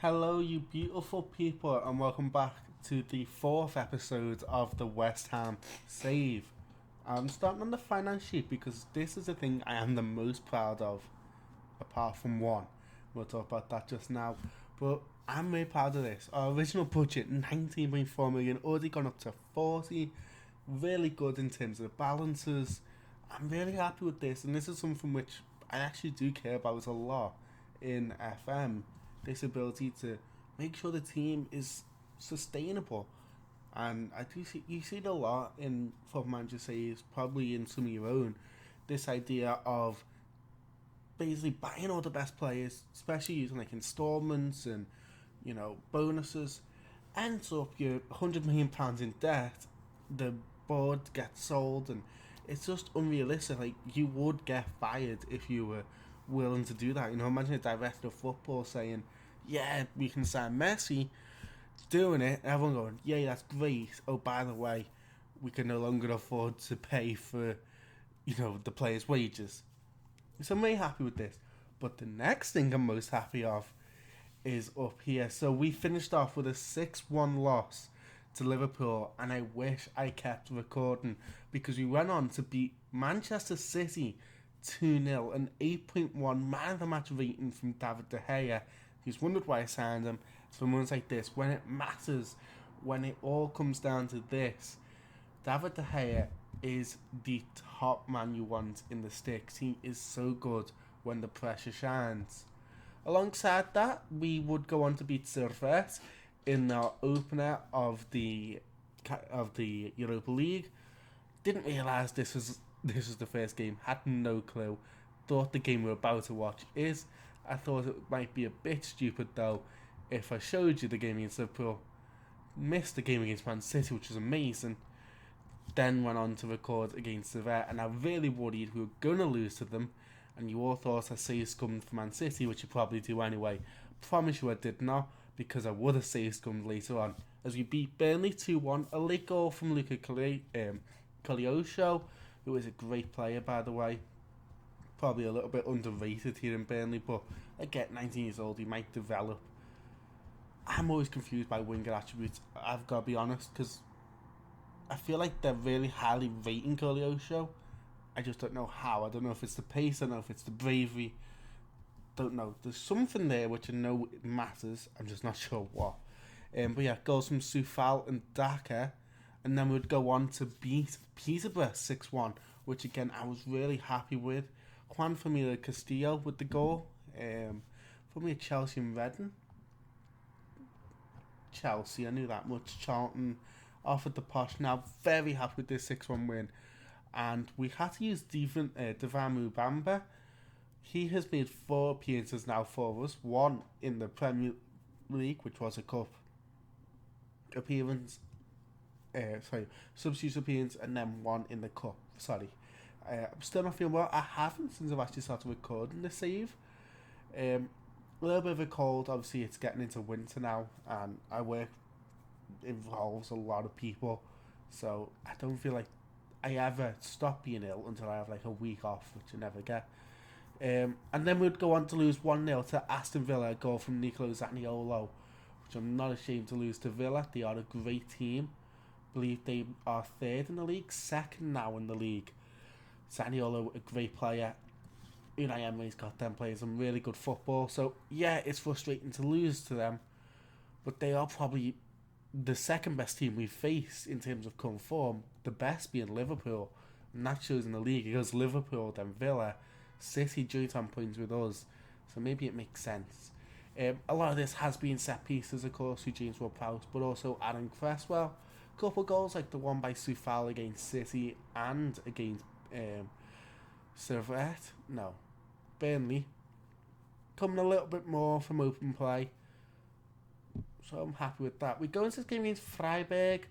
Hello, you beautiful people, and welcome back to the fourth episode of the West Ham Save. I'm starting on the finance sheet because this is the thing I am the most proud of, apart from one. We'll talk about that just now. But I'm really proud of this. Our original budget, 19.4 million, already gone up to 40. Really good in terms of the balances. I'm really happy with this, and this is something which I actually do care about a lot in FM. This ability to make sure the team is sustainable. And I do see you see it a lot in football manager says, probably in some of your own, this idea of basically buying all the best players, especially using like installments and bonuses, ends up you're £100 million in debt. The board gets sold, and it's just unrealistic. Like, you would get fired if you were willing to do that. Imagine a director of football saying, "Yeah, we can sign Messi," doing it, and everyone going, "Yeah, that's great. Oh, by the way, we can no longer afford to pay for the players' wages." So I'm really happy with this. But the next thing I'm most happy of is up here. So we finished off with a 6-1 loss to Liverpool, and I wish I kept recording because we went on to beat Manchester City 2-0, an 8.1 man of the match rating from David De Gea. He's wondered why I signed him. So for moments like this, when it matters, when it all comes down to this, David De Gea is the top man you want in the sticks. He is so good when the pressure shines. Alongside that, we would go on to beat Servette in our opener of the Europa League. Didn't realise this was the first game. Had no clue. Thought the game we were about to watch is. I thought it might be a bit stupid though if I showed you the game against Liverpool. Missed the game against Man City, which was amazing. Then went on to record against Servette, and I really worried we were gonna lose to them. And you all thought I say scummed for Man City, which you probably do anyway. Promise you I did not, because I would have say scummed later on. As we beat Burnley 2-1, a late goal from Luca Cogliosho, who is a great player, by the way. Probably a little bit underrated here in Burnley, but again, 19 years old, he might develop. I'm always confused by winger attributes, I've got to be honest, because I feel like they're really highly rating Cogliosho. I just don't know how. I don't know if it's the pace, I don't know if it's the bravery. Don't know. There's something there which I know matters. I'm just not sure what. But yeah, goals from Soufal and Daka. And then we'd go on to beat Peterborough 6-1, which again I was really happy with. Juan Familia Castillo with the goal. For me, Chelsea and Reading. Chelsea, I knew that much. Charlton offered the posh. Now, very happy with this 6-1 win. And we had to use Devan Mubamba. He has made 4 appearances now for us. One in the Premier League, which was a cup appearance. Substitute appearance, and then one in the cup. Sorry. I'm still not feeling well. I haven't since I've actually started recording the save. A little bit of a cold. Obviously, it's getting into winter now, and I work involves a lot of people, so I don't feel like I ever stop being ill until I have like a week off, which I never get. And then we'd go on to lose 1-0 to Aston Villa, a goal from Nicolo Zaniolo, which I'm not ashamed to lose to Villa. They are a great team. I believe they are third in the league, second now in the league. Zaniolo, a great player. Unai Emery's got them playing some really good football. So yeah, it's frustrating to lose to them, but they are probably the second best team we face in terms of current form. The best being Liverpool, and that shows in the league. It goes Liverpool, then Villa, City joint on points with us, so maybe it makes sense. A lot of this has been set pieces, of course, through James Ward-Prowse, but also Aaron Cresswell. A couple of goals like the one by Soufal against City and against Servette. No, Burnley. Coming a little bit more from open play, so I'm happy with that. We go into this game against Freiburg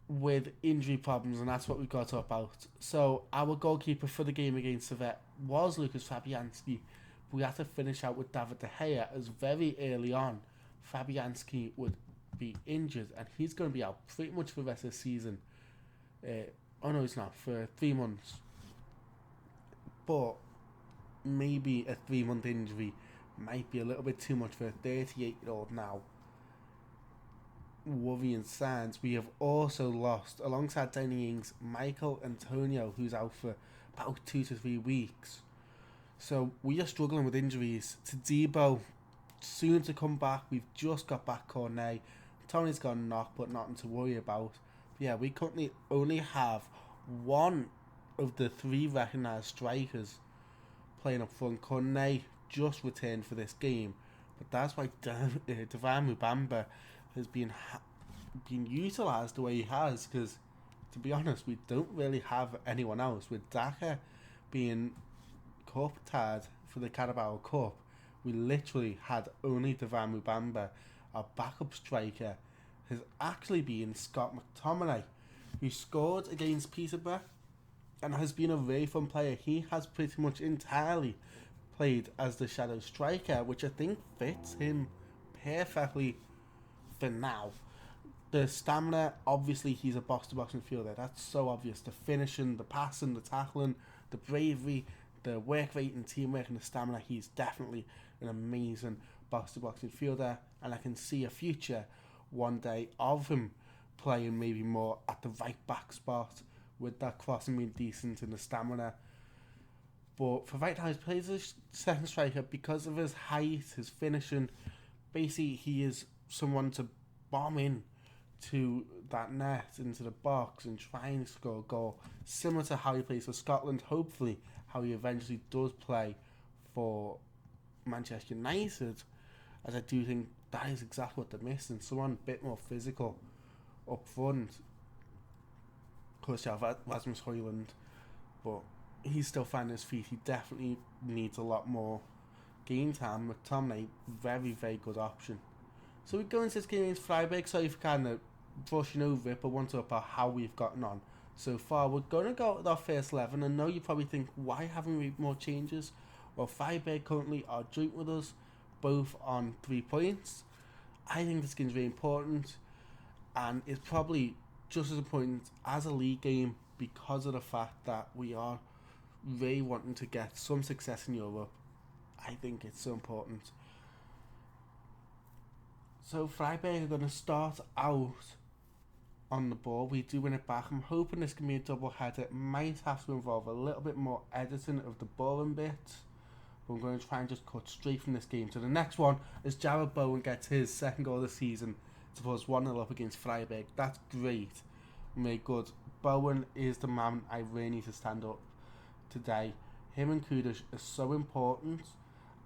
with injury problems, and that's what we've got to talk about. So our goalkeeper for the game against Servette was Lucas Fabianski. We had to finish out with David De Gea, as very early on Fabianski would be injured, and he's going to be out pretty much for the rest of the season. Oh no, he's not, for 3 months. But maybe a 3-month injury might be a little bit too much for a 38-year-old now. Worrying signs. We have also lost, alongside Danny Ings, Michael Antonio, who's out for about 2 to 3 weeks. So we are struggling with injuries. To Debo, soon to come back. We've just got back Cornet. Tony's got a knock, but nothing to worry about. But yeah, we currently only have one of the 3 recognised strikers playing up front. Cornet just returned for this game, but that's why Divine Mubamba has been utilised the way he has, because to be honest, we don't really have anyone else. With Daka being cup tied for the Carabao Cup, we literally had only Divine Mubamba. Our backup striker has actually been Scott McTominay, who scored against Peterborough and has been a very fun player. He has pretty much entirely played as the shadow striker, which I think fits him perfectly for now. The stamina, obviously he's a box-to-box midfielder. That's so obvious. The finishing, the passing, the tackling, the bravery, the work rate and teamwork and the stamina. He's definitely an amazing box-to-box midfielder, and I can see a future one day of him playing maybe more at the right back spot with that crossing being decent and the stamina. But for right now, he plays as second striker because of his height, his finishing. Basically, he is someone to bomb in to that net, into the box, and try and score a goal, similar to how he plays for Scotland. Hopefully, how he eventually does play for Manchester United, as I do think that is exactly what they're missing. Someone a bit more physical up front. Of course, you have Rasmus Højlund, but he's still finding his feet. He definitely needs a lot more game time. McTominay, very, very good option. So we go into this game against Freiburg. Sorry for kind of brushing over it, but want to talk about how we've gotten on so far. We're going to go with our first 11. I know you probably think, why haven't we made more changes? Well, Freiburg currently are joint with us, both on 3 points. I think this game's very important, and it's probably just as important as a league game because of the fact that we are really wanting to get some success in Europe. I think it's so important. So Freiburg are going to start out on the ball. We do win it back. I'm hoping this can be a double header. It might have to involve a little bit more editing of the balling bit. But I'm going to try and just cut straight from this game to the next one as Jared Bowen gets his second goal of the season to put us 1-0 up against Freiburg. That's great. Made good. Bowen is the man I really need to stand up today. Him and Kudos are so important,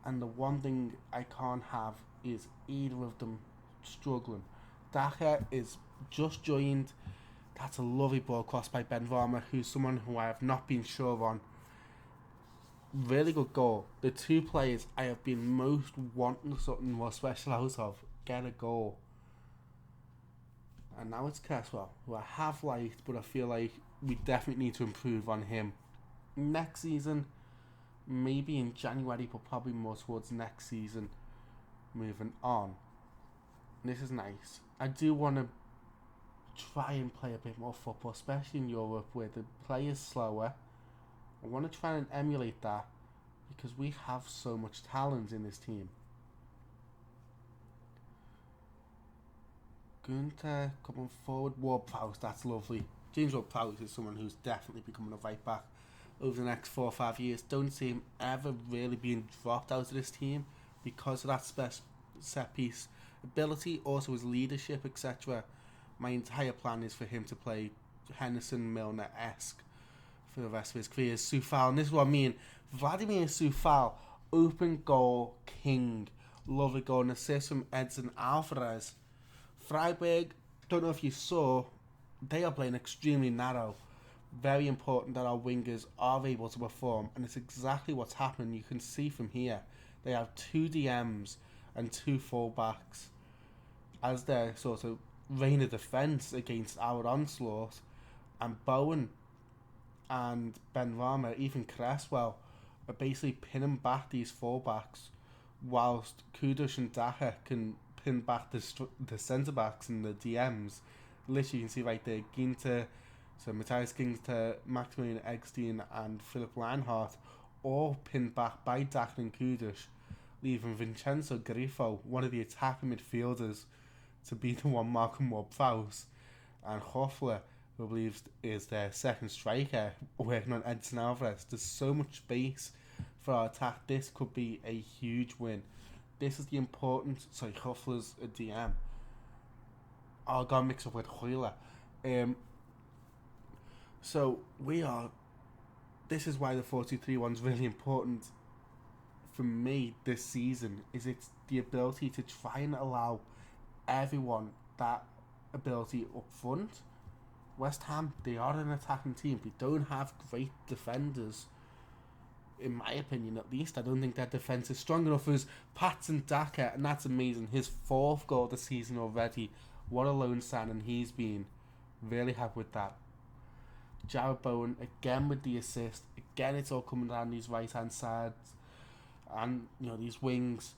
and the one thing I can't have is either of them struggling. Daka is just joined. That's a lovely ball crossed by Ben Varma, who's someone who I have not been sure on. Really good goal. The 2 players I have been most wanting something more special out of get a goal. And now it's Cresswell, who I have liked, but I feel like we definitely need to improve on him. Next season, maybe in January, but probably more towards next season. Moving on. This is nice. I do want to try and play a bit more football, especially in Europe where the play is slower. I want to try and emulate that because we have so much talent in this team. Gunther coming forward. Ward-Prowse, that's lovely. James Ward-Prowse is someone who's definitely becoming a right back over the next 4 or 5 years. Don't see him ever really being dropped out of this team because of that set piece ability, also his leadership, etc. My entire plan is for him to play Henderson Milner-esque for the rest of his career. Soufal, and this is what I mean. Vladimir Soufal, open goal king. Lovely goal, and assist from Edson Alvarez. Freiburg, don't know if you saw, they are playing extremely narrow. Very important that our wingers are able to perform, and it's exactly what's happening. You can see from here, they have 2 DMs and 2 fullbacks as their sort of reign of defence against our onslaught, and Bowen and Ben Rama, even Cresswell, are basically pinning back these fullbacks, whilst Kudos and Daka can pin back the centre backs and the DMs. Literally, you can see right there, Ginter, so Matthias Ginter, Maximilian Eggstein, and Philip Reinhardt, all pinned back by Daka and Kudos, leaving Vincenzo Grifo, one of the attacking midfielders, to be the one marking more fouls, and Hoffler, who believes is their second striker, working on Edson Alvarez. There's so much space for our attack. This could be a huge win. This is the importance. Sorry, Hoffler's a DM. I got mixed up with Hoyler. So we are. This is why the 4-2-3-1 is really important for me this season. Is it's the ability to try and allow everyone that ability up front. West Ham, they are an attacking team. They don't have great defenders, in my opinion at least. I don't think their defence is strong enough as Patson Daka, and that's amazing. His 4th goal of the season already. What a loan signing he's been. Really happy with that. Jared Bowen again with the assist. Again, it's all coming down these right hand sides, and these wings.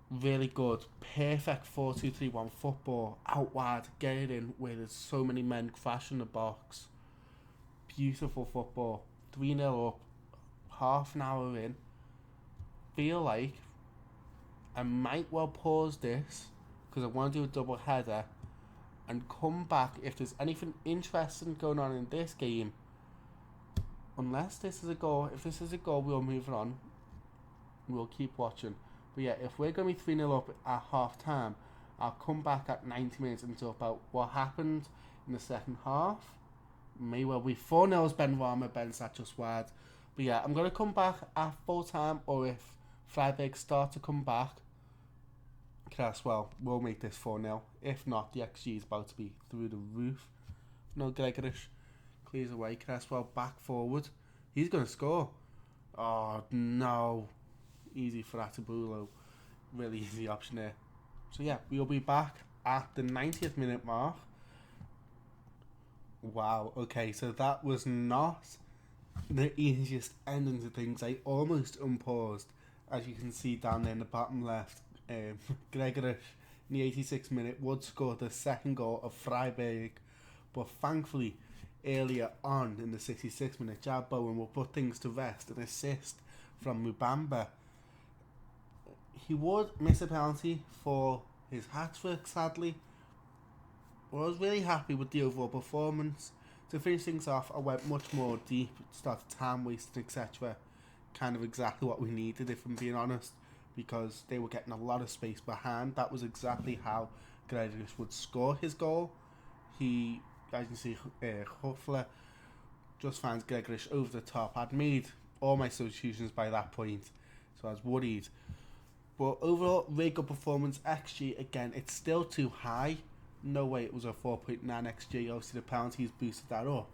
Really good, perfect 4-2-3-1 football. Out wide, get it in where there's so many men crashing the box. Beautiful football. 3-0 up, half an hour in. Feel like I might well pause this because I want to do a double header and come back if there's anything interesting going on in this game. Unless this is a goal. If this is a goal, we'll move on. We'll keep watching. But yeah, if we're going to be 3-0 up at half time, I'll come back at 90 minutes and talk about what happened in the second half. May well be 4-0 as Ben Rama bends that just wide. But yeah, I'm going to come back at full time, or if Freiburg start to come back, Cresswell will make this 4-0. If not, the XG is about to be through the roof. No, Gregorish clears away. Cresswell back forward. He's going to score. Oh, no. Easy for Atabulo. Really easy option there. So yeah, we'll be back at the 90th minute mark. Wow, okay, so that was not the easiest ending to things. I almost unpaused, as you can see down there in the bottom left. Gregorish in the 86th minute would score the second goal of Freiburg, but thankfully earlier on in the 66th minute, Jared Bowen will put things to rest. An assist from Mubamba. He would miss a penalty for his hat-trick, sadly. But I was really happy with the overall performance. To finish things off, I went much more deep, started time wasting, etc. Kind of exactly what we needed, if I'm being honest, because they were getting a lot of space behind. That was exactly how Grealish would score his goal. He, as you can see, Huffler just finds Grealish over the top. I'd made all my substitutions by that point, so I was worried. But overall, really good performance. XG, again, it's still too high. No way it was a 4.9 XG. Obviously, the penalties boosted that up.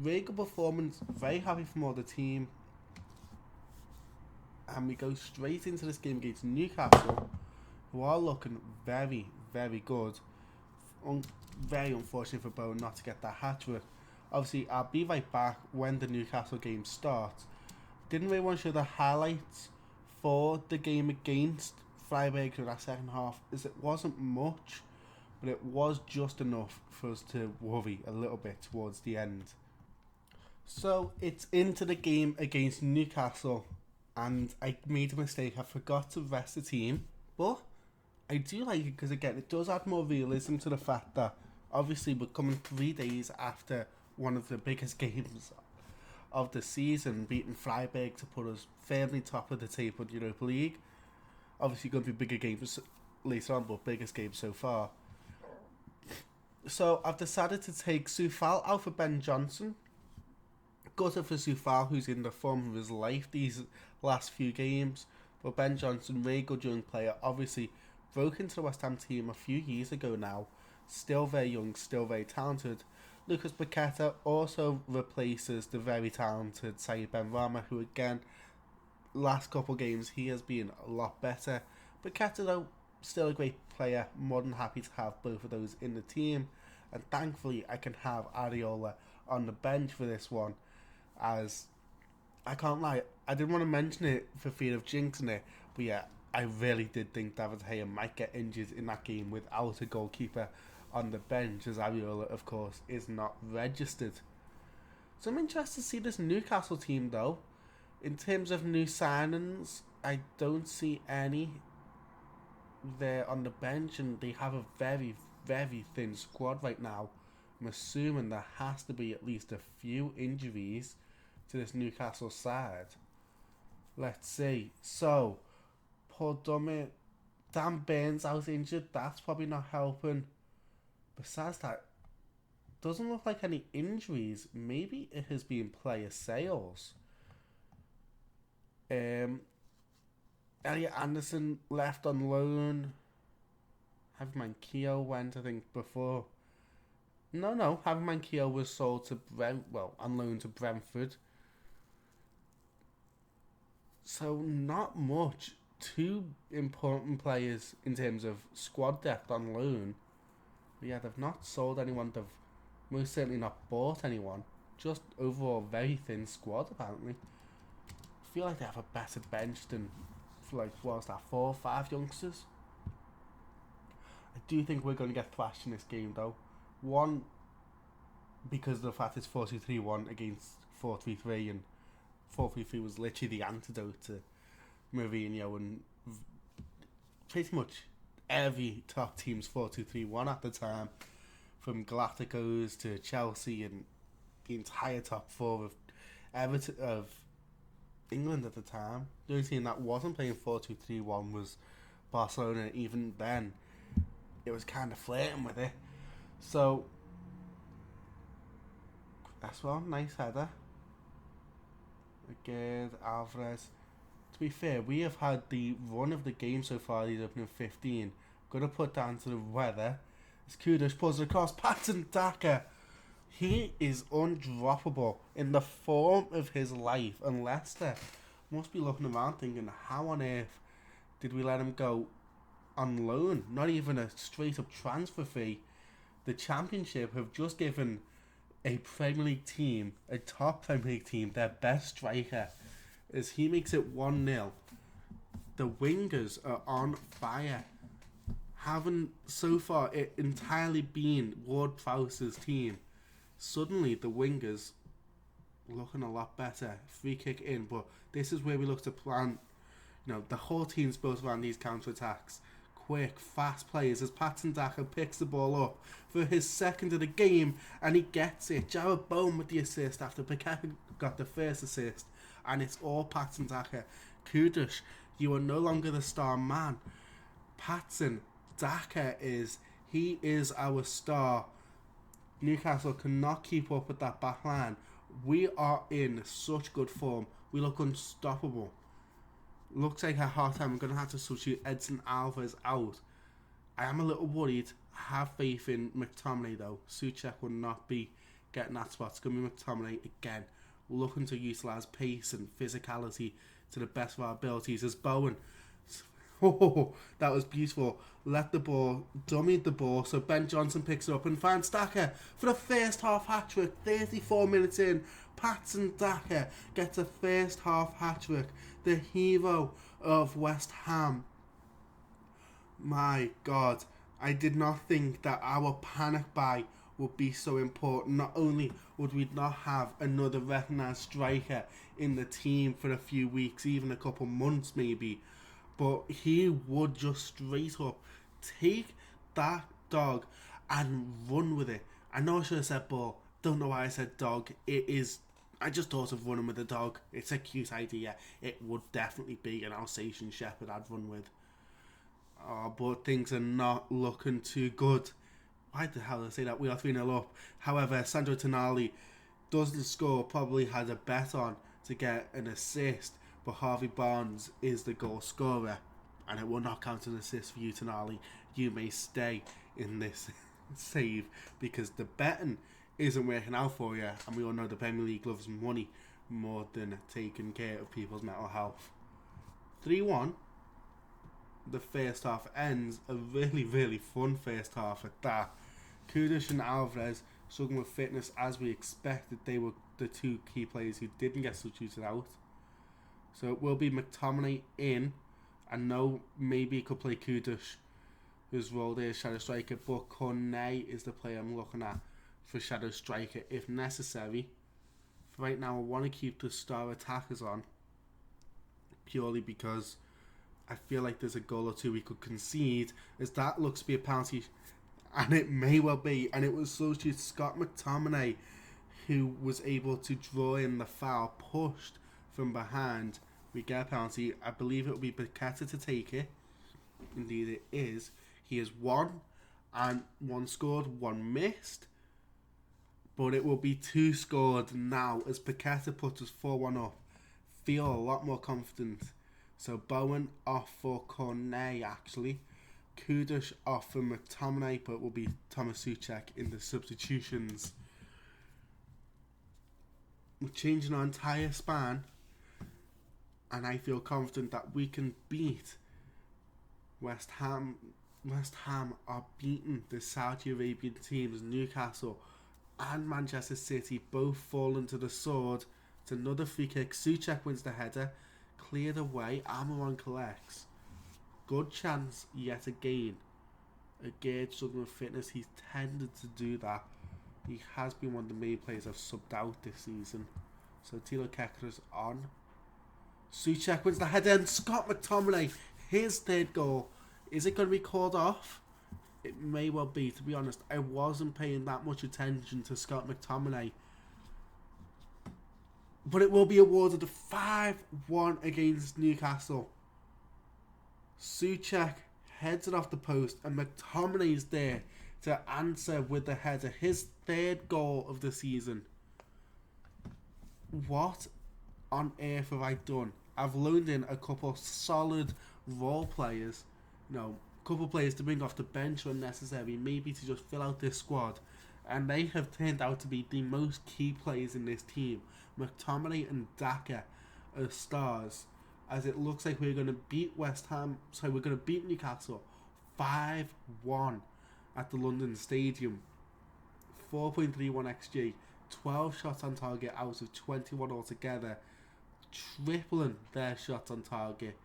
Really good performance. Very happy from all the team. And we go straight into this game against Newcastle, who are looking very, very good. Very unfortunate for Bowen not to get that hat-trick. Obviously, I'll be right back when the Newcastle game starts. Didn't really want to show the highlights for the game against Freiburg for that second half, as it wasn't much, but it was just enough for us to worry a little bit towards the end. So it's into the game against Newcastle, and I made a mistake. I forgot to rest the team, but I do like it because, again, it does add more realism to the fact that obviously we're coming 3 days after one of the biggest games of the season, beating Freiburg to put us firmly top of the table in the Europa League. Obviously going to be bigger games later on, but biggest game so far. So I've decided to take Soufal out for Ben Johnson. Gutted for Soufal, who's in the form of his life these last few games. But Ben Johnson, really good young player. Obviously broke into the West Ham team a few years ago now. Still very young, still very talented. Lucas Paqueta also replaces the very talented Saïd Benrahma, who again, last couple games he has been a lot better. Paqueta though, still a great player. More than happy to have both of those in the team, and thankfully I can have Areola on the bench for this one, as I can't lie, I didn't want to mention it for fear of jinxing it, but yeah, I really did think David Gea might get injured in that game without a goalkeeper on the bench, as Areola, of course, is not registered. So I'm interested to see this Newcastle team, though. In terms of new signings, I don't see any there on the bench, and they have a very, very thin squad right now. I'm assuming there has to be at least a few injuries to this Newcastle side. Let's see. So, poor Dummy, Dan Burns out injured. That's probably not helping. Besides that, doesn't look like any injuries. Maybe it has been player sales. Um, Elliot Anderson left on loan. Javi Manquillo went, I think, before. No. Javi Manquillo was sold to on loan to Brentford. So not much. Two important players in terms of squad depth on loan. But yeah, they've not sold anyone. They've most certainly not bought anyone. Just overall very thin squad apparently. I feel like they have a better bench than for like what was that, 4 or 5 youngsters. I do think we're going to get thrashed in this game though. One, because of the fact it's 4-2-3-1 against 4-3-3, and 4-3-3 was literally the antidote to Mourinho and pretty much every top team's 4-2-3-1 at the time, from Galacticos to Chelsea and the entire top 4 of Everton, of England at the time. The only team that wasn't playing 4-2-3-1 was Barcelona. Even then, it was kind of flirting with it. So, that's well, nice header. Again, Alvarez. To be fair, we have had the run of the game so far, these opening 15. Gonna put down to the weather. As Kudos pulls it across, Patson Daka. He is undroppable in the form of his life, and Leicester must be looking around thinking, how on earth did we let him go on loan? Not even a straight up transfer fee. The Championship have just given a Premier League team, a top Premier League team, their best striker, as he makes it 1-0. The wingers are on fire. Haven't so far it entirely been Ward-Prowse's team. Suddenly the wingers looking a lot better. Free kick in, but this is where we look to plan. The whole team's built around these counter-attacks. Quick, fast players as Patson Daka picks the ball up for his second of the game, and he gets it. Jared Bowen with the assist after Piquet got the first assist, and it's all Patson Daka. Kudos, you are no longer the star man. Patson Daka is our star. Newcastle cannot keep up with that back line. We are in such good form. We look unstoppable. Looks like at half time we're going to have to substitute Edson Alvarez out. I am a little worried. I have faith in McTominay though. Souček will not be getting that spot. It's going to be McTominay again. We're looking to utilise pace and physicality to the best of our abilities as Bowen. Oh, that was beautiful. Let the ball, dummied the ball, so Ben Johnson picks it up and finds Daka for the first half hat-trick. 34 minutes in, Patson Daka gets a first half hat-trick. The hero of West Ham. My God, I did not think that our panic buy would be so important. Not only would we not have another recognised striker in the team for a few weeks, even a couple months maybe, but he would just straight up take that dog and run with it. I know I should have said ball. Don't know why I said dog. I just thought of running with a dog. It's a cute idea. It would definitely be an Alsatian Shepherd I'd run with. But things are not looking too good. Why the hell did I say that? We are 3-0 up. However, Sandro Tonali doesn't score. Probably had a bet on to get an assist. But Harvey Barnes is the goal scorer, and it will not count as an assist for you, Tonali. You may stay in this save because the betting isn't working out for you, and we all know the Premier League loves money more than taking care of people's mental health. 3-1. The first half ends. A really, really fun first half at that. Kudos and Alvarez struggling with fitness as we expected. They were the two key players who didn't get substituted out. So it will be McTominay in. I know maybe he could play Kudos, whose role there is Shadow Striker, but Cornet is the player I'm looking at for Shadow Striker if necessary. For right now, I want to keep the star attackers on. purely because I feel like there's a goal or two we could concede, as that looks to be a penalty, and it may well be, and it was associated Scott McTominay who was able to draw in the foul, pushed from behind. We get a penalty. I believe it will be Paqueta to take it. Indeed it is. He has one, and one scored, one missed. But it will be two scored now as Paqueta puts us 4-1 up. Feel a lot more confident. So Bowen off for Cornet actually. Kudush off for McTominay, but it will be Thomas Souček in the substitutions. We're changing our entire span, and I feel confident that we can beat West Ham. West Ham are beating the Saudi Arabian teams Newcastle and Manchester City, both falling to the sword. It's another free kick. Souček wins the header, cleared away. Almiron collects. Good chance yet again. Again, struggling with fitness. He's tended to do that. He has been one of the main players I've subbed out this season. So Tilo Kekker's on. Souček wins the header, and Scott McTominay, his third goal. Is it going to be called off? It may well be. To be honest, I wasn't paying that much attention to Scott McTominay. But it will be awarded a 5-1 against Newcastle. Souček heads it off the post, and McTominay is there to answer with the header. His third goal of the season. What on earth have I done? I've loaned in a couple of solid role players. A couple of players to bring off the bench when necessary, maybe to just fill out this squad. And they have turned out to be the most key players in this team. McTominay and Daka are stars, as it looks like we're going to beat we're going to beat Newcastle 5-1 at the London Stadium. 4.31 XG, 12 shots on target out of 21 altogether, tripling their shots on target,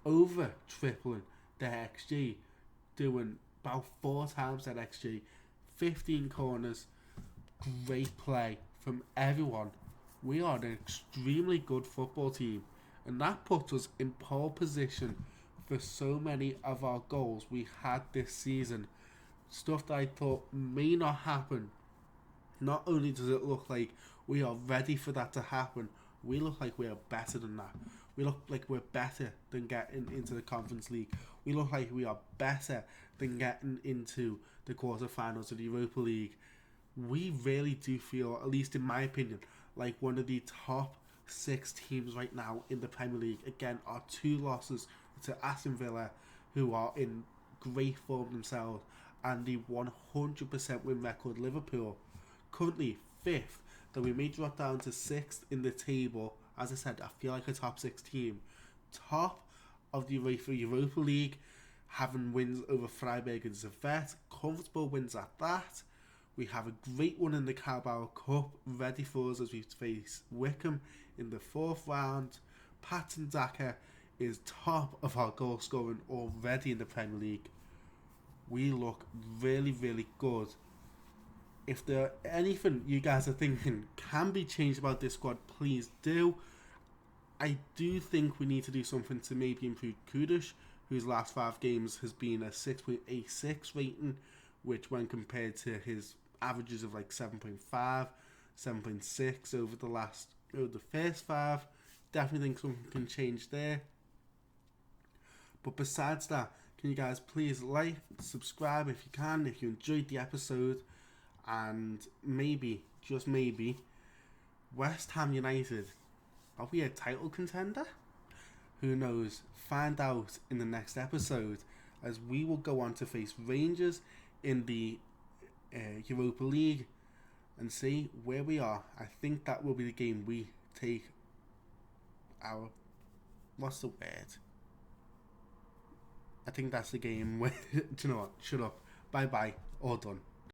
over tripling their XG, doing about 4 times that XG, 15 corners, great play from everyone. We are an extremely good football team, and that puts us in pole position for so many of our goals we had this season. Stuff that I thought may not happen. Not only does it look like we are ready for that to happen, we look like we are better than that. We look like we're better than getting into the Conference League. We look like we are better than getting into the quarterfinals of the Europa League. We really do feel, at least in my opinion, like one of the top 6 teams right now in the Premier League. Again, our 2 losses to Aston Villa, who are in great form themselves, and the 100% win record Liverpool, currently 5th, though we may drop down to 6th in the table. As I said, I feel like a top 6 team. Top of the Europa League, having wins over Freiburg and Servette, comfortable wins at that. We have a great one in the Carabao Cup ready for us as we face Wickham in the 4th round. Patson Daka is top of our goal scoring already in the Premier League. We look really, really good. If there anything you guys are thinking can be changed about this squad, please do. I do think we need to do something to maybe improve Kudush, whose last 5 games has been a 6.86 rating, which when compared to his averages of like 7.5, 7.6 over the first 5, definitely think something can change there. But besides that, can you guys please like, subscribe if you can, if you enjoyed the episode, and maybe, just maybe, West Ham United, are we a title contender? Who knows? Find out in the next episode, as we will go on to face Rangers in the Europa League and see where we are. I think that will be the game we take our... What's the word? I think that's the game where... Do you know what? Shut up. Bye-bye. All done.